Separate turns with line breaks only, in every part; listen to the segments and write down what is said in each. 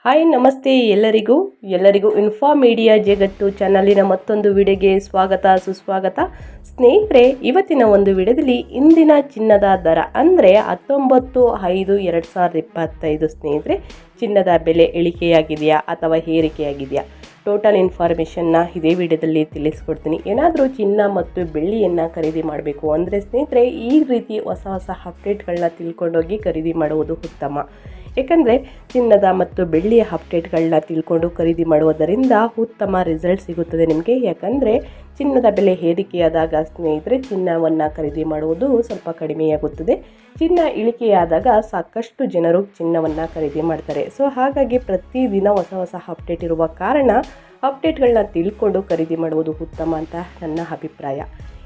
Hi ನಮಸ್ತೆ ಎಲ್ಲರಿಗೂ info media ಜಗತ್ತು ಚಾನಲಿನ ಮತ್ತೊಂದು ವಿಡಿಯೋಗೆ ಸುಸ್ವಾಗತ ಸ್ನೇಹಿತರೆ, ಇವತ್ತಿನ ಒಂದು ವಿಡಿಯೋದಲ್ಲಿ ಇಂದಿನ ಚಿನ್ನದ ದರ ಅಂದರೆ 19/5/2025 ಸ್ನೇಹಿತರೆ, ಚಿನ್ನದ ಬೆಲೆ ಇಳಿಕೆಯಾಗಿದೆಯಾ ಅಥವಾ ಏರಿಕೆಯಾಗಿದೆಯಾ ಟೋಟಲ್ ಇನ್ಫಾರ್ಮೇಷನ್ನ ಇದೇ ವಿಡಿಯೋದಲ್ಲಿ ತಿಳಿಸ್ಕೊಡ್ತೀನಿ. ಏನಾದರೂ ಚಿನ್ನ ಮತ್ತು ಬೆಳ್ಳಿಯನ್ನು ಖರೀದಿ ಮಾಡಬೇಕು ಅಂದರೆ ಸ್ನೇಹಿತರೆ, ಈ ರೀತಿ ಹೊಸ ಅಪ್ಡೇಟ್ಗಳನ್ನ ತಿಳ್ಕೊಂಡೋಗಿ ಖರೀದಿ ಮಾಡುವುದು ಉತ್ತಮ. ಏಕೆಂದರೆ ಚಿನ್ನದ ಮತ್ತು ಬೆಳ್ಳಿಯ ಅಪ್ಡೇಟ್ಗಳನ್ನ ತಿಳ್ಕೊಂಡು ಖರೀದಿ ಮಾಡುವುದರಿಂದ ಉತ್ತಮ ರಿಸಲ್ಟ್ ಸಿಗುತ್ತದೆ ನಿಮಗೆ. ಯಾಕಂದರೆ ಚಿನ್ನದ ಬೆಲೆ ಏರಿಕೆಯಾದಾಗ ಸ್ನೇಹಿತರೆ, ಚಿನ್ನವನ್ನು ಖರೀದಿ ಮಾಡುವುದು ಸ್ವಲ್ಪ ಕಡಿಮೆಯಾಗುತ್ತದೆ. ಚಿನ್ನ ಇಳಿಕೆಯಾದಾಗ ಸಾಕಷ್ಟು ಜನರು ಚಿನ್ನವನ್ನು ಖರೀದಿ ಮಾಡ್ತಾರೆ. ಸೊ ಹಾಗಾಗಿ ಪ್ರತಿದಿನ ಹೊಸ ಅಪ್ಡೇಟ್ ಇರುವ ಕಾರಣ ಅಪ್ಡೇಟ್ಗಳನ್ನ ತಿಳ್ಕೊಂಡು ಖರೀದಿ ಮಾಡುವುದು ಉತ್ತಮ ಅಂತ ನನ್ನ ಅಭಿಪ್ರಾಯ.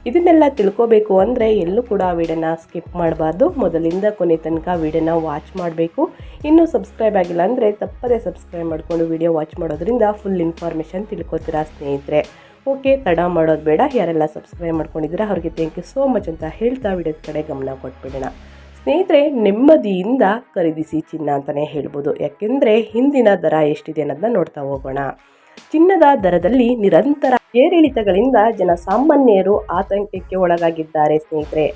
ಇದನ್ನೆಲ್ಲ ತಿಳ್ಕೋಬೇಕು ಅಂದರೆ ಎಲ್ಲೂ ಕೂಡ ವಿಡಿಯೋನ ಸ್ಕಿಪ್ ಮಾಡಬಾರ್ದು. ಮೊದಲಿಂದ ಕೊನೆ ತನಕ ವಿಡಿಯೋನ ವಾಚ್ ಮಾಡಬೇಕು. ಇನ್ನೂ ಸಬ್ಸ್ಕ್ರೈಬ್ ಆಗಿಲ್ಲ ಅಂದರೆ ತಪ್ಪದೇ ಸಬ್ಸ್ಕ್ರೈಬ್ ಮಾಡಿಕೊಂಡು ವಿಡಿಯೋ ವಾಚ್ ಮಾಡೋದ್ರಿಂದ ಫುಲ್ ಇನ್ಫಾರ್ಮೇಷನ್ ತಿಳ್ಕೊತೀರಾ ಸ್ನೇಹಿತರೆ. ಓಕೆ, ತಡ ಮಾಡೋದು ಬೇಡ. ಯಾರೆಲ್ಲ ಸಬ್ಸ್ಕ್ರೈಬ್ ಮಾಡ್ಕೊಂಡಿದ್ದೀರಾ ಅವ್ರಿಗೆ ಥ್ಯಾಂಕ್ ಯು ಸೋ ಮಚ್ ಅಂತ ಹೇಳ್ತಾ ವಿಡಿಯೋದ ಕಡೆ ಗಮನ ಕೊಟ್ಬಿಡೋಣ. ಸ್ನೇಹಿತರೆ, ನೆಮ್ಮದಿಯಿಂದ ಖರೀದಿಸಿ ಚಿನ್ನ ಅಂತಲೇ ಹೇಳ್ಬೋದು. ಯಾಕೆಂದರೆ ಹಿಂದಿನ ದರ ಎಷ್ಟಿದೆ ಅನ್ನೋದನ್ನ ನೋಡ್ತಾ ಹೋಗೋಣ. ಚಿನ್ನದ ದರದಲ್ಲಿ ನಿರಂತರ ಏರಿಳಿತಗಳಿಂದ ಜನಸಾಮಾನ್ಯರು ಆತಂಕಕ್ಕೆ ಒಳಗಾಗಿದ್ದಾರೆ ಸ್ನೇಹಿತರೆ.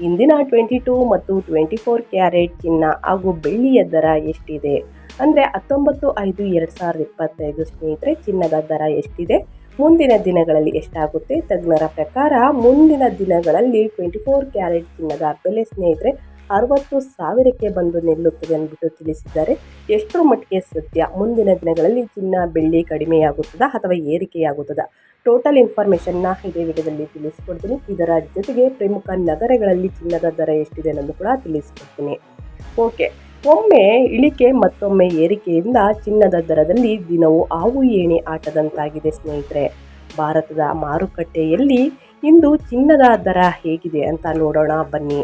ಇಂದಿನ 22 ಮತ್ತು 24 ಕ್ಯಾರೆಟ್ ಚಿನ್ನ ಹಾಗೂ ಬೆಳ್ಳಿಯ ದರ ಎಷ್ಟಿದೆ ಅಂದರೆ 19/5/2025 ಸ್ನೇಹಿತರೆ, ಚಿನ್ನದ ದರ ಎಷ್ಟಿದೆ, ಮುಂದಿನ ದಿನಗಳಲ್ಲಿ ಎಷ್ಟಾಗುತ್ತೆ? ತಜ್ಞರ ಪ್ರಕಾರ ಮುಂದಿನ ದಿನಗಳಲ್ಲಿ 24 ಕ್ಯಾರೆಟ್ ಚಿನ್ನದ ಬೆಲೆ ಸ್ನೇಹಿತರೆ 60,000ಕ್ಕೆ ಬಂದು ನಿಲ್ಲುತ್ತದೆ ಅಂದ್ಬಿಟ್ಟು ತಿಳಿಸಿದ್ದಾರೆ. ಎಷ್ಟರ ಮಟ್ಟಿಗೆ ಸತ್ಯ? ಮುಂದಿನ ದಿನಗಳಲ್ಲಿ ಚಿನ್ನ ಬೆಳ್ಳಿ ಕಡಿಮೆಯಾಗುತ್ತದಾ ಅಥವಾ ಏರಿಕೆಯಾಗುತ್ತದಾ? ಟೋಟಲ್ ಇನ್ಫಾರ್ಮೇಷನ್ನ ಇದೇ ವಿಡಿಯೋದಲ್ಲಿ ತಿಳಿಸ್ಕೊಡ್ತೀನಿ. ಇದರ ಜೊತೆಗೆ ಪ್ರಮುಖ ನಗರಗಳಲ್ಲಿ ಚಿನ್ನದ ದರ ಎಷ್ಟಿದೆ ಅನ್ನೋದು ಕೂಡ ತಿಳಿಸ್ಕೊಡ್ತೀನಿ. ಓಕೆ, ಒಮ್ಮೆ ಇಳಿಕೆ ಮತ್ತೊಮ್ಮೆ ಏರಿಕೆಯಿಂದ ಚಿನ್ನದ ದರದಲ್ಲಿ ದಿನವೂ ಹಾವು ಏಣಿ ಆಟದಂತಾಗಿದೆ ಸ್ನೇಹಿತರೆ. ಭಾರತದ ಮಾರುಕಟ್ಟೆಯಲ್ಲಿ ಇಂದು ಚಿನ್ನದ ದರ ಹೇಗಿದೆ ಅಂತ ನೋಡೋಣ ಬನ್ನಿ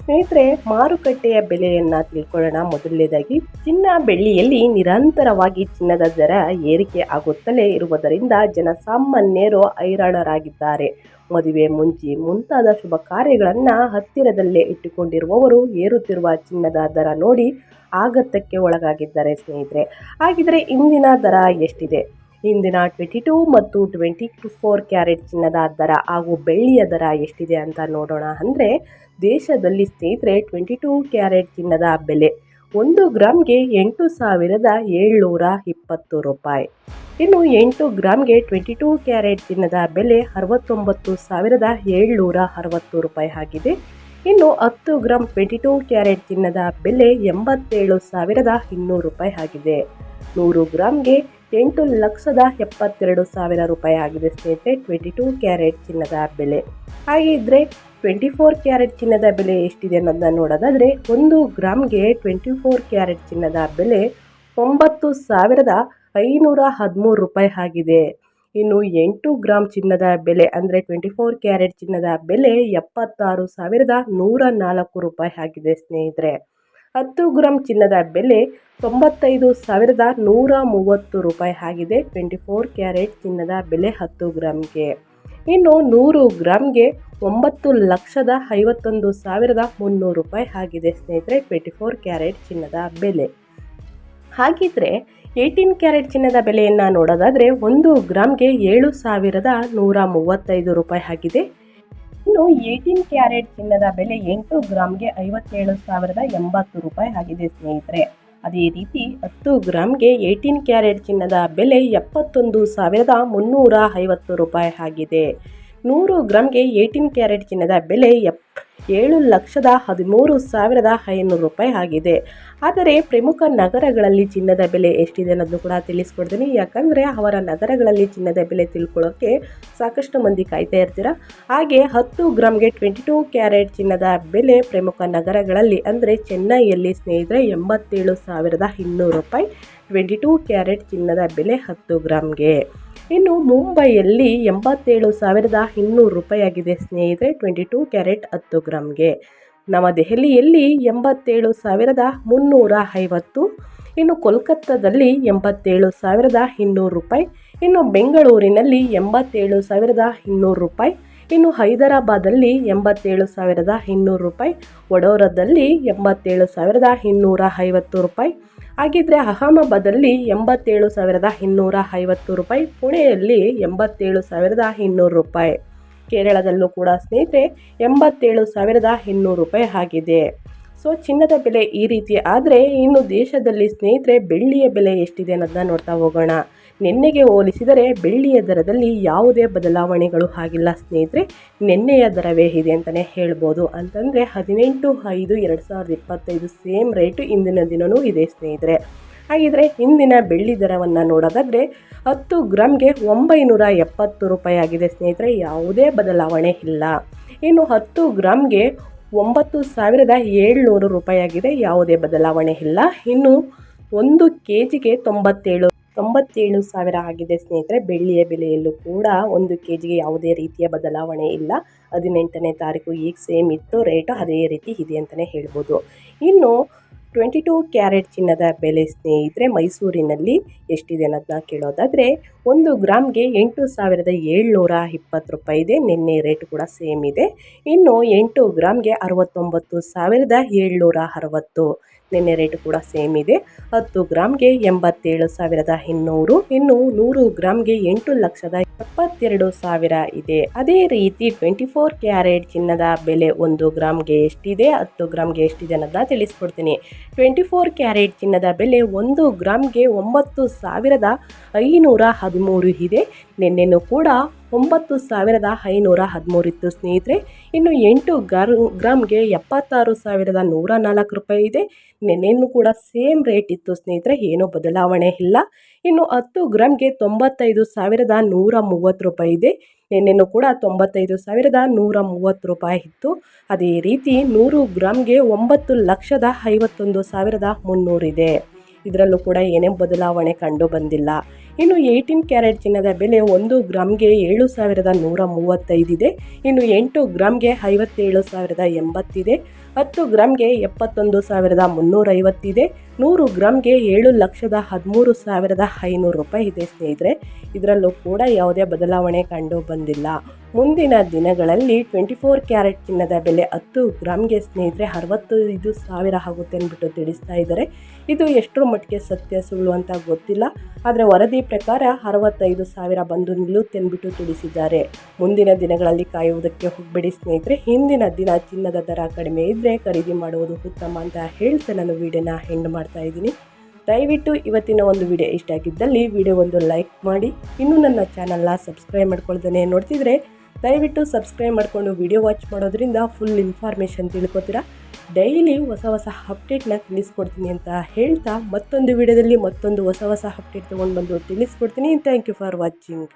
ಸ್ನೇಹಿತರೆ. ಮಾರುಕಟ್ಟೆಯ ಬೆಲೆಯನ್ನು ತಿಳ್ಕೊಳ್ಳೋಣ. ಮೊದಲನೇದಾಗಿ, ಚಿನ್ನ ಬೆಳ್ಳಿಯಲ್ಲಿ ನಿರಂತರವಾಗಿ ಚಿನ್ನದ ದರ ಏರಿಕೆ ಆಗುತ್ತಲೇ ಇರುವುದರಿಂದ ಜನಸಾಮಾನ್ಯರು ಹೈರಾಣರಾಗಿದ್ದಾರೆ. ಮದುವೆ, ಮುಂಜಿ ಮುಂತಾದ ಶುಭ ಕಾರ್ಯಗಳನ್ನು ಹತ್ತಿರದಲ್ಲೇ ಇಟ್ಟುಕೊಂಡಿರುವವರು ಏರುತ್ತಿರುವ ಚಿನ್ನದ ದರ ನೋಡಿ ಆಘಾತಕ್ಕೆ ಒಳಗಾಗಿದ್ದಾರೆ ಸ್ನೇಹಿತರೆ. ಹಾಗಿದ್ರೆ ಇಂದಿನ ದರ ಎಷ್ಟಿದೆ? ಇಂದಿನ 22 ಮತ್ತು 24 ಕ್ಯಾರೆಟ್ ಚಿನ್ನದ ದರ ಹಾಗೂ ಬೆಳ್ಳಿಯ ದರ ಎಷ್ಟಿದೆ ಅಂತ ನೋಡೋಣ. ಅಂದರೆ ದೇಶದಲ್ಲಿ ಸ್ನೇಹಿತರೆ 22 ಕ್ಯಾರೆಟ್ ಚಿನ್ನದ ಬೆಲೆ 1 ಗ್ರಾಮ್ಗೆ 8,720 ರೂಪಾಯಿ. ಇನ್ನು 8 ಗ್ರಾಮ್ಗೆ 22 ಕ್ಯಾರೆಟ್ ಚಿನ್ನದ ಬೆಲೆ 69,760 ರೂಪಾಯಿ ಆಗಿದೆ. ಇನ್ನು 10 ಗ್ರಾಮ್ 22 ಕ್ಯಾರೆಟ್ ಚಿನ್ನದ ಬೆಲೆ 87,200 ರೂಪಾಯಿ ಆಗಿದೆ. 100 ಗ್ರಾಮ್ಗೆ 8,72,000 ರೂಪಾಯಿ ಆಗಿದೆ ಸ್ನೇಹಿತರೆ 22 ಕ್ಯಾರೆಟ್ ಚಿನ್ನದ ಬೆಲೆ. ಹಾಗಿದ್ರೆ 24 ಕ್ಯಾರೆಟ್ ಚಿನ್ನದ ಬೆಲೆ ಎಷ್ಟಿದೆ ಅನ್ನೋದನ್ನ ನೋಡೋದಾದರೆ 1 ಗ್ರಾಮ್ಗೆ 24 ಕ್ಯಾರೆಟ್ ಚಿನ್ನದ ಬೆಲೆ 9,513 ರೂಪಾಯಿ ಆಗಿದೆ. ಇನ್ನು 8 ಗ್ರಾಮ್ ಚಿನ್ನದ ಬೆಲೆ ಅಂದರೆ 24 ಕ್ಯಾರೆಟ್ ಚಿನ್ನದ ಬೆಲೆ 76,104 ರೂಪಾಯಿ ಆಗಿದೆ ಸ್ನೇಹಿತರೆ. 10 ಗ್ರಾಮ್ ಚಿನ್ನದ ಬೆಲೆ 95,130 ರೂಪಾಯಿ ಆಗಿದೆ 24 ಕ್ಯಾರೆಟ್ ಚಿನ್ನದ ಬೆಲೆ 10 ಗ್ರಾಮ್ಗೆ. ಇನ್ನು 100 ಗ್ರಾಮ್ಗೆ 9,51,300 ರೂಪಾಯಿ ಆಗಿದೆ ಸ್ನೇಹಿತರೆ 24 ಕ್ಯಾರೆಟ್ ಚಿನ್ನದ ಬೆಲೆ. ಹಾಗಿದ್ರೆ 18 ಕ್ಯಾರೆಟ್ ಚಿನ್ನದ ಬೆಲೆಯನ್ನು ನೋಡೋದಾದರೆ 1 ಗ್ರಾಮ್ಗೆ 7,135 ರೂಪಾಯಿ ಆಗಿದೆ. ಇನ್ನು 18 ಕ್ಯಾರೆಟ್ ಚಿನ್ನದ ಬೆಲೆ 8 ಗ್ರಾಮ್ಗೆ 57,080 ರೂಪಾಯಿ ಆಗಿದೆ ಸ್ನೇಹಿತರೆ. ಅದೇ ರೀತಿ 10 ಗ್ರಾಮ್ಗೆ 18 ಕ್ಯಾರೆಟ್ ಚಿನ್ನದ ಬೆಲೆ 71,350 ರೂಪಾಯಿ ಆಗಿದೆ. 100 ಗ್ರಾಮ್ಗೆ 18 ಕ್ಯಾರೆಟ್ ಚಿನ್ನದ ಬೆಲೆ 7,13,500 ರೂಪಾಯಿ ಆಗಿದೆ. ಆದರೆ ಪ್ರಮುಖ ನಗರಗಳಲ್ಲಿ ಚಿನ್ನದ ಬೆಲೆ ಎಷ್ಟಿದೆ ಅನ್ನೋದು ಕೂಡ ತಿಳಿಸ್ಕೊಡ್ತೀನಿ. ಯಾಕಂದರೆ ಅವರ ನಗರಗಳಲ್ಲಿ ಚಿನ್ನದ ಬೆಲೆ ತಿಳ್ಕೊಳ್ಳೋಕ್ಕೆ ಸಾಕಷ್ಟು ಮಂದಿ ಕಾಯ್ತಾ ಇರ್ತೀರ. ಹಾಗೆ 10 ಗ್ರಾಮ್ಗೆ 22 ಕ್ಯಾರೆಟ್ ಚಿನ್ನದ ಬೆಲೆ ಪ್ರಮುಖ ನಗರಗಳಲ್ಲಿ ಅಂದರೆ ಚೆನ್ನೈಯಲ್ಲಿ ಸ್ನೇಹಿತರೆ 87,200 ರೂಪಾಯಿ 22 ಕ್ಯಾರೆಟ್ ಚಿನ್ನದ ಬೆಲೆ 10 ಗ್ರಾಮ್ಗೆ. ಇನ್ನು ಮುಂಬೈಯಲ್ಲಿ 87,200 ರೂಪಾಯಿ ಆಗಿದೆ ಸ್ನೇಹಿತರೆ 22 ಕ್ಯಾರೆಟ್ 10 ಗ್ರಾಮ್ಗೆ. ನವದೆಹಲಿಯಲ್ಲಿ 87,350. ಇನ್ನು ಕೋಲ್ಕತ್ತಾದಲ್ಲಿ 87,200 ರೂಪಾಯಿ. ಇನ್ನು ಬೆಂಗಳೂರಿನಲ್ಲಿ 87,200 ರೂಪಾಯಿ. ಇನ್ನು ಹೈದರಾಬಾದಲ್ಲಿ 87,200 ರೂಪಾಯಿ. ವಡೋದರಲ್ಲಿ 87,250 ರೂಪಾಯಿ. ಹಾಗಿದ್ರೆ ಅಹಮದಾಬಾದಲ್ಲಿ 87,250 ರೂಪಾಯಿ, ಪುಣೆಯಲ್ಲಿ 87,200 ರೂಪಾಯಿ, ಕೇರಳದಲ್ಲೂ ಕೂಡ ಸ್ನೇಹಿತರೆ 87,200 ರೂಪಾಯಿ ಆಗಿದೆ. ಸೊ ಚಿನ್ನದ ಬೆಲೆ ಈ ರೀತಿ ಆದರೆ ಇನ್ನು ದೇಶದಲ್ಲಿ ಸ್ನೇಹಿತರೆ ಬೆಳ್ಳಿಯ ಬೆಲೆ ಎಷ್ಟಿದೆ ಅನ್ನೋದನ್ನ ನೋಡ್ತಾ ಹೋಗೋಣ. ನಿನ್ನೆಗೆ ಹೋಲಿಸಿದರೆ ಬೆಳ್ಳಿಯ ದರದಲ್ಲಿ ಯಾವುದೇ ಬದಲಾವಣೆಗಳು ಆಗಿಲ್ಲ ಸ್ನೇಹಿತರೆ, ನಿನ್ನೆಯ ದರವೇ ಇದೆ ಅಂತಲೇ ಹೇಳ್ಬೋದು. ಅಂತಂದರೆ 18/5/2025 ಸೇಮ್ ರೇಟು ಇಂದಿನ ದಿನವೂ ಇದೆ ಸ್ನೇಹಿತರೆ. ಹಾಗಿದ್ರೆ ಇಂದಿನ ಬೆಳ್ಳಿ ದರವನ್ನು ನೋಡೋದಾದರೆ 10 ಗ್ರಾಮ್ಗೆ 970 ರೂಪಾಯಿ ಆಗಿದೆ ಸ್ನೇಹಿತರೆ, ಯಾವುದೇ ಬದಲಾವಣೆ ಇಲ್ಲ. ಇನ್ನು 10 ಗ್ರಾಮ್ಗೆ 9,700 ರೂಪಾಯಿ ಆಗಿದೆ, ಯಾವುದೇ ಬದಲಾವಣೆ ಇಲ್ಲ. ಇನ್ನು 1 kgಗೆ 97,000 ಆಗಿದೆ ಸ್ನೇಹಿತರೆ. ಬೆಳ್ಳಿಯ ಬೆಲೆಯಲ್ಲೂ ಕೂಡ 1 kgಗೆ ಯಾವುದೇ ರೀತಿಯ ಬದಲಾವಣೆ ಇಲ್ಲ. 18ನೇ ತಾರೀಕು ಈಗ ಸೇಮ್ ಇತ್ತು ರೇಟು, ಅದೇ ರೀತಿ ಇದೆ ಅಂತಲೇ ಹೇಳ್ಬೋದು. ಇನ್ನು 22 ಕ್ಯಾರೆಟ್ ಚಿನ್ನದ ಬೆಲೆ ಸ್ನೇಹಿತರೆ ಮೈಸೂರಿನಲ್ಲಿ ಎಷ್ಟಿದೆ ಅನ್ನೋದನ್ನ ಕೇಳೋದಾದರೆ 1 ಗ್ರಾಮ್ಗೆ 8,720 ರೂಪಾಯಿ ಇದೆ, ನಿನ್ನೆ ರೇಟ್ ಕೂಡ ಸೇಮ್ ಇದೆ. ಇನ್ನು 8 ಗ್ರಾಮ್ಗೆ 69,760, ನಿನ್ನೆ ರೇಟು ಕೂಡ ಸೇಮ್ ಇದೆ. 10 ಗ್ರಾಮ್ಗೆ 87,200, ಇನ್ನು 100 ಗ್ರಾಮ್ಗೆ 8,72,000 ಇದೆ. ಅದೇ ರೀತಿ 24 ಕ್ಯಾರೆಟ್ ಚಿನ್ನದ ಬೆಲೆ 1 ಗ್ರಾಮ್ಗೆ ಎಷ್ಟಿದೆ, 10 ಗ್ರಾಮ್ಗೆ ಎಷ್ಟಿದೆ ಅನ್ನೋದನ್ನ ತಿಳಿಸ್ಕೊಡ್ತೀನಿ. 24 ಕ್ಯಾರೆಟ್ ಚಿನ್ನದ ಬೆಲೆ 1 ಗ್ರಾಮ್ಗೆ 9,513 ಇದೆ, ನಿನ್ನೆನೂ ಕೂಡ 9,513 ಇತ್ತು ಸ್ನೇಹಿತರೆ. ಇನ್ನು 8 ಗ್ರಾಮ್ಗೆ 76,104 ರೂಪಾಯಿ ಇದೆ, ನಿನ್ನೆನೂ ಕೂಡ ಸೇಮ್ ರೇಟ್ ಇತ್ತು ಸ್ನೇಹಿತರೆ, ಏನೂ ಬದಲಾವಣೆ ಇಲ್ಲ. ಇನ್ನು 10 ಗ್ರಾಮ್ಗೆ 95,130 ರೂಪಾಯಿ ಇದೆ, ನಿನ್ನೆನೂ ಕೂಡ 95,130 ರೂಪಾಯಿ ಇತ್ತು. ಅದೇ ರೀತಿ 100 ಗ್ರಾಮ್ಗೆ 9,51,300 ಇದೆ, ಇದರಲ್ಲೂ ಕೂಡ ಏನೇ ಬದಲಾವಣೆ ಕಂಡು ಬಂದಿಲ್ಲ. ಇನ್ನು 18 ಕ್ಯಾರೆಟ್ ಚಿನ್ನದ ಬೆಲೆ 1 ಗ್ರಾಮ್ಗೆ 7,135 ಇದೆ, ಇನ್ನು 8 ಗ್ರಾಮ್ಗೆ 57,080 ಇದೆ, 10 ಗ್ರಾಮ್ಗೆ 71,350 ಇದೆ, 100 ಗ್ರಾಮ್ಗೆ 7,13,500 ರೂಪಾಯಿ ಇದೆ ಸ್ನೇಹಿತರೆ, ಇದರಲ್ಲೂ ಕೂಡ ಯಾವುದೇ ಬದಲಾವಣೆ ಕಂಡು ಬಂದಿಲ್ಲ. ಮುಂದಿನ ದಿನಗಳಲ್ಲಿ 24 ಕ್ಯಾರೆಟ್ ಚಿನ್ನದ ಬೆಲೆ 10 ಗ್ರಾಮ್ಗೆ ಸ್ನೇಹಿತರೆ 65,000 ಆಗುತ್ತೆ ಅಂದ್ಬಿಟ್ಟು ತಿಳಿಸ್ತಾ ಇದ್ದಾರೆ. ಇದು ಎಷ್ಟರ ಮಟ್ಟಿಗೆ ಸತ್ಯ ಸುಳ್ಳು ಅಂತ ಗೊತ್ತಿಲ್ಲ, ಆದರೆ ವರದಿ ಪ್ರಕಾರ 65,000 ಬಂದು ನಿಲ್ಲುತ್ತೆ ಅಂದ್ಬಿಟ್ಟು ತಿಳಿಸಿದ್ದಾರೆ. ಮುಂದಿನ ದಿನಗಳಲ್ಲಿ ಕಾಯುವುದಕ್ಕೆ ಹೋಗಬೇಡಿ ಸ್ನೇಹಿತರೆ, ಹಿಂದಿನ ದಿನ ಚಿನ್ನದ ದರ ಕಡಿಮೆ ಇದ್ದರೆ ಖರೀದಿ ಮಾಡುವುದು ಉತ್ತಮ ಅಂತ ಹೇಳ್ತಾ ನಾನು ವಿಡಿಯೋನ ಎಂಡ್ ಮಾಡ್ತಾ ಇದ್ದೀನಿ. ದಯವಿಟ್ಟು ಇವತ್ತಿನ ಒಂದು ವಿಡಿಯೋ ಇಷ್ಟ ಆಗಿದ್ದಲ್ಲಿ ವಿಡಿಯೋ ಒಂದು ಲೈಕ್ ಮಾಡಿ, ಇನ್ನೂ ನನ್ನ ಚಾನಲ್ನ ಸಬ್ಸ್ಕ್ರೈಬ್ ಮಾಡ್ಕೊಳ್ದೇ ನೋಡ್ತಿದ್ರೆ ದಯವಿಟ್ಟು ಸಬ್ಸ್ಕ್ರೈಬ್ ಮಾಡಿಕೊಂಡು ವಿಡಿಯೋ ವಾಚ್ ಮಾಡೋದ್ರಿಂದ ಫುಲ್ ಇನ್ಫಾರ್ಮೇಷನ್ ತಿಳ್ಕೊತೀರಾ. ಡೈಲಿ ಹೊಸ ಅಪ್ಡೇಟ್ನ ತಿಳಿಸ್ಕೊಡ್ತೀನಿ ಅಂತ ಹೇಳ್ತಾ ಮತ್ತೊಂದು ವಿಡಿಯೋದಲ್ಲಿ ಮತ್ತೊಂದು ಹೊಸ ಅಪ್ಡೇಟ್ ತೊಗೊಂಡು ಬಂದು ತಿಳಿಸ್ಕೊಡ್ತೀನಿ. Thank you for watching.